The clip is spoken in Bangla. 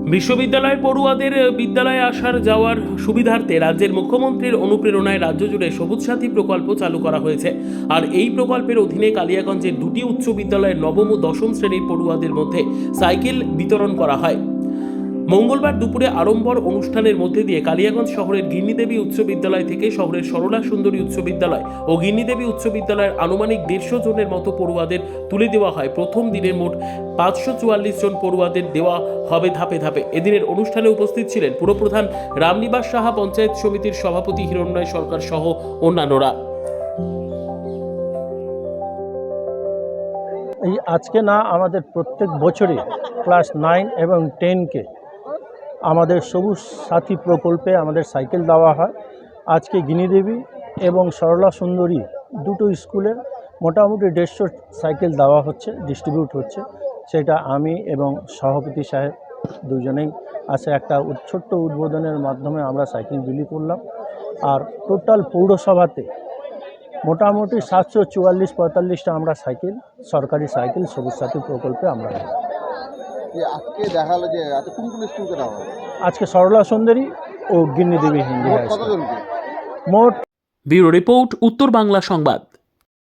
বিশ্ববিদ্যালয়ের পড়ুয়াদের বিদ্যালয়ে আসার যাওয়ার সুবিধার্থে রাজ্যের মুখ্যমন্ত্রীর অনুপ্রেরণায় রাজ্য জুড়ে সবুজ সাথী প্রকল্প চালু করা হয়েছে। আর এই প্রকল্পের অধীনে কালিয়াগঞ্জের দুটি উচ্চ বিদ্যালয়ের নবম ও দশম শ্রেণীর পড়ুয়াদের মধ্যে সাইকেল বিতরণ করা হয়। মঙ্গলবার দুপুরে আড়ম্বর অনুষ্ঠানের মধ্যে দিয়ে কালিয়াগঞ্জ শহরের গিন্নিদেবী উচ্চ বিদ্যালয় থেকে শহরের সরলা সুন্দরী উচ্চ বিদ্যালয় ও গিন্নিদেবী উচ্চ বিদ্যালয়ের আনুমানিক 150 জনের মতো পড়ুয়াদের তুলে দেওয়া হয়। প্রথম দিনের মোট 544 জন পড়ুয়াদের দেওয়া হবে ধাপে ধাপে। এদিনের অনুষ্ঠানে উপস্থিত ছিলেন পুরপ্রধান রামনিবাস সাহা, পঞ্চায়েত সমিতির সভাপতি হিরণ্ময় সরকার সহ অন্যান্যরা। এই আজকে না, আমাদের প্রত্যেক বছরই ক্লাস 9 এবং 10কে আমাদের সবুজ সাথী প্রকল্পে আমাদের সাইকেল দেওয়া হয়। আজকে গিনিদেবী এবং সরলা সুন্দরী দুটো স্কুলে মোটামুটি 150 সাইকেল দেওয়া হচ্ছে, ডিস্ট্রিবিউট হচ্ছে। সেটা আমি এবং সভাপতি সাহেব দুজনেই আছে একটা ছোট্ট উদ্বোধনের মাধ্যমে আমরা সাইকেল বিলি করলাম। আর টোটাল পৌরসভাতে মোটামুটি 744-45টা আমরা সাইকেল, সরকারি সাইকেল সবুজ সাথী প্রকল্পে আমরা দিই। আজকে দেখা হলো যে কোন কোন স্কুলকে দেওয়া হবে? আজকে সরলা সুন্দরী ও গিন্নিদেবী হিন্দি হাই স্কুল। কতজনকে? মোট ব্যুরো রিপোর্ট, উত্তর বাংলা সংবাদ।